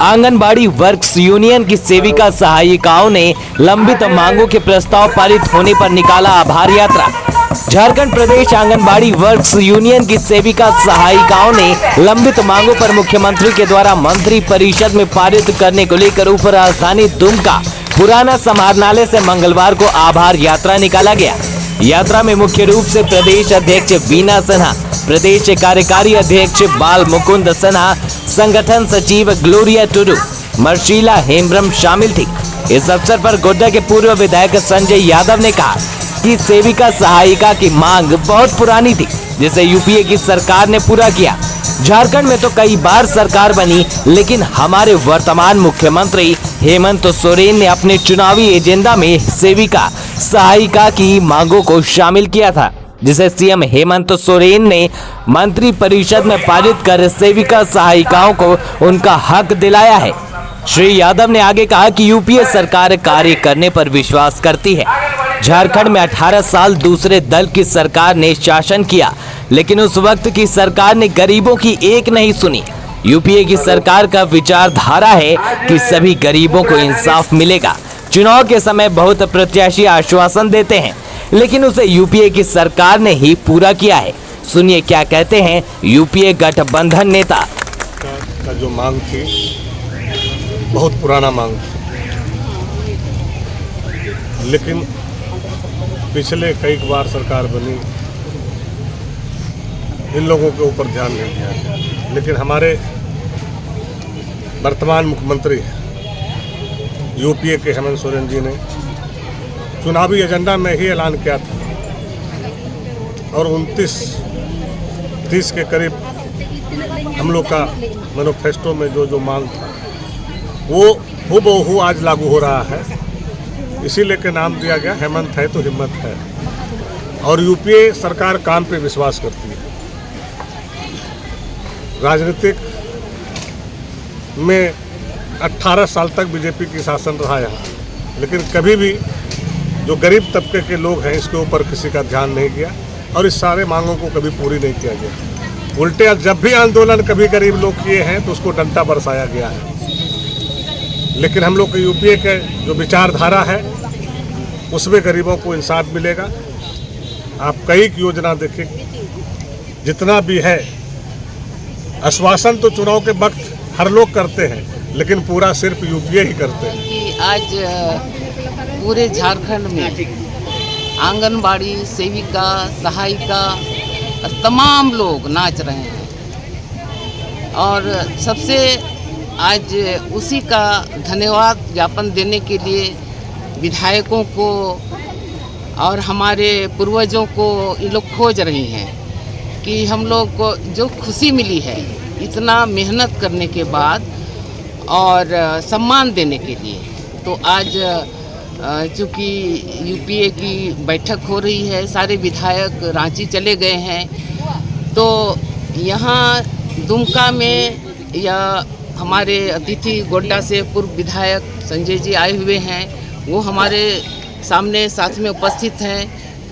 Anganwadi works union की सेविका सहायिकाओं ने लंबित मांगों के प्रस्ताव पारित होने पर निकाला आभार यात्रा। झारखंड प्रदेश आंगनबाड़ी वर्क्स यूनियन की सेविका सहायिकाओं ने लंबित मांगों पर मुख्यमंत्री के द्वारा मंत्री परिषद में पारित करने को लेकर उप राजधानी दुमका पुराना समाहरणालय से मंगलवार को आभार यात्रा निकाला गया। यात्रा में मुख्य रूप से प्रदेश अध्यक्ष बीना सिन्हा, प्रदेश कार्यकारी अध्यक्ष बाल मुकुंद सिन्हा, संगठन सचिव ग्लोरिया टुडू, मर्शीला हेम्ब्रम शामिल थी। इस अवसर पर गोड्डा के पूर्व विधायक संजय यादव ने कहा कि सेविका सहायिका की मांग बहुत पुरानी थी, जिसे यूपीए की सरकार ने पूरा किया। झारखंड में तो कई बार सरकार बनी, लेकिन हमारे वर्तमान मुख्यमंत्री हेमंत सोरेन ने अपने चुनावी एजेंडा में सेविका सहायिका की मांगों को शामिल किया था, जिसे सीएम हेमंत सोरेन ने मंत्री परिषद में पारित कर सेविका सहायिकाओं को उनका हक दिलाया है। श्री यादव ने आगे कहा कि यूपीए सरकार कार्य करने पर विश्वास करती है। झारखंड में 18 साल दूसरे दल की सरकार ने शासन किया, लेकिन उस वक्त की सरकार ने गरीबों की एक नहीं सुनी। यूपीए की सरकार का विचारधारा है कि सभी गरीबों को इंसाफ मिलेगा। चुनाव के समय बहुत प्रत्याशी आश्वासन देते हैं, लेकिन उसे यूपीए की सरकार ने ही पूरा किया है। सुनिए क्या कहते हैं यूपीए गठबंधन नेता। का जो मांग थी बहुत पुराना मांग थी, लेकिन पिछले कई बार सरकार बनी, इन लोगों के ऊपर ध्यान नहीं दिया गया। लेकिन हमारे वर्तमान मुख्यमंत्री यूपीए के हेमंत सोरेन जी ने चुनावी एजेंडा में ही ऐलान किया था और 29-30 के करीब हम लोग का मैनिफेस्टो में जो मांग था वो हूबहू आज लागू हो रहा है। इसीलिए के नाम दिया गया हेमंत है तो हिम्मत है। और यूपीए सरकार काम पे विश्वास करती है। राजनीतिक में 18 साल तक बीजेपी की शासन रहा यहाँ, लेकिन कभी भी जो गरीब तबके के लोग हैं इसके ऊपर किसी का ध्यान नहीं गया और इस सारे मांगों को कभी पूरी नहीं किया गया। उल्टे जब भी आंदोलन कभी गरीब लोग किए हैं तो उसको डंडा बरसाया गया है। लेकिन हम लोग के यूपीए के जो विचारधारा है उसमें गरीबों को इंसाफ मिलेगा। आप कई योजना देखें, जितना भी है आश्वासन तो चुनाव के वक्त हर लोग करते हैं, लेकिन पूरा सिर्फ यूपीए ही करते हैं। कि आज पूरे झारखंड में आंगनबाड़ी सेविका सहायिका तमाम लोग नाच रहे हैं और सबसे आज उसी का धन्यवाद ज्ञापन देने के लिए विधायकों को और हमारे पूर्वजों को ये लोग खोज रही हैं कि हम लोग को जो खुशी मिली है इतना मेहनत करने के बाद और सम्मान देने के लिए। तो आज चूँकि यूपीए की बैठक हो रही है, सारे विधायक रांची चले गए हैं, तो यहाँ दुमका में या हमारे अतिथि गोड्डा से पूर्व विधायक संजय जी आए हुए हैं, वो हमारे सामने साथ में उपस्थित हैं।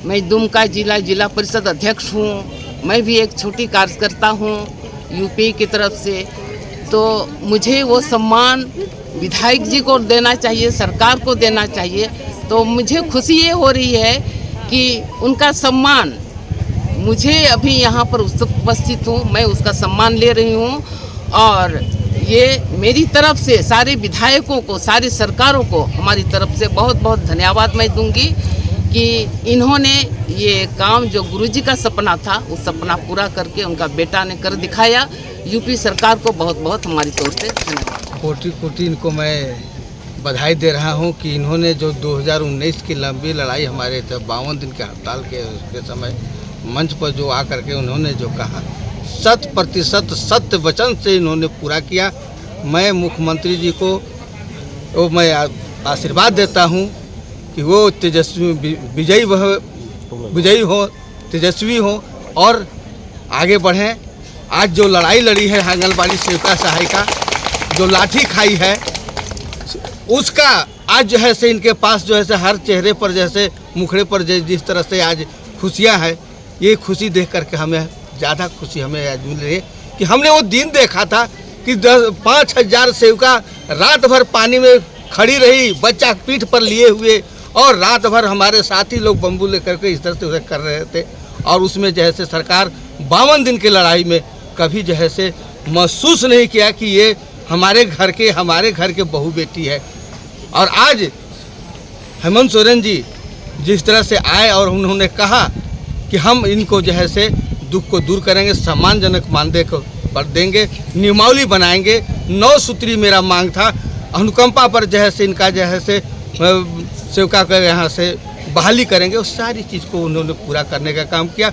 मैं दुमका जिला परिषद अध्यक्ष हूँ, मैं भी एक छोटी कार्यकर्ता हूँ यूपी की तरफ से। तो मुझे वो सम्मान विधायक जी को देना चाहिए, सरकार को देना चाहिए। तो मुझे खुशी ये हो रही है कि उनका सम्मान, मुझे अभी यहाँ पर उपस्थित हूँ, मैं उसका सम्मान ले रही हूँ और ये मेरी तरफ से सारे विधायकों को, सारी सरकारों को हमारी तरफ से बहुत बहुत धन्यवाद मैं दूंगी कि इन्होंने ये काम जो गुरुजी का सपना था उस सपना पूरा करके उनका बेटा ने कर दिखाया। यूपी सरकार को बहुत बहुत हमारी तरफ से धन्यवाद। कोटि इनको मैं बधाई दे रहा हूँ कि इन्होंने जो 2019 की लंबी लड़ाई हमारे 52 दिन के हड़ताल के समय मंच पर जो आकर के उन्होंने जो कहा 100% सत्य वचन से इन्होंने पूरा किया। मैं मुख्यमंत्री जी को वो मैं आशीर्वाद देता हूँ कि वो तेजस्वी विजयी हो, तेजस्वी हो और आगे बढ़ें। आज जो लड़ाई लड़ी है आंगनबाड़ी सेविका सहायिका, जो लाठी खाई है, उसका आज जो है से इनके पास जो है से हर चेहरे पर जैसे मुखड़े पर जिस तरह से आज खुशियाँ हैं, ये खुशी देख करके हमें ज़्यादा खुशी हमें आज मिल रही है कि हमने वो दिन देखा था कि 5,000 सेविका रात भर पानी में खड़ी रही, बच्चा पीठ पर लिए हुए, और रात भर हमारे साथी लोग बम्बू लेकर के इस तरह से उधर कर रहे थे। और उसमें जो है से सरकार 52 दिन की लड़ाई में कभी जो है से महसूस नहीं किया कि ये हमारे घर के बहू बेटी है। और आज हेमंत सोरेन जी जिस तरह से आए और उन्होंने कहा कि हम इनको जो है से दुख को दूर करेंगे, सम्मानजनक मानदेय को पर देंगे, नियमावली बनाएंगे, 9 सूत्री मेरा मांग था, अनुकंपा पर जो है से इनका जो है से सेविका का यहाँ से बहाली करेंगे, उस सारी चीज़ को उन्होंने पूरा करने का काम किया।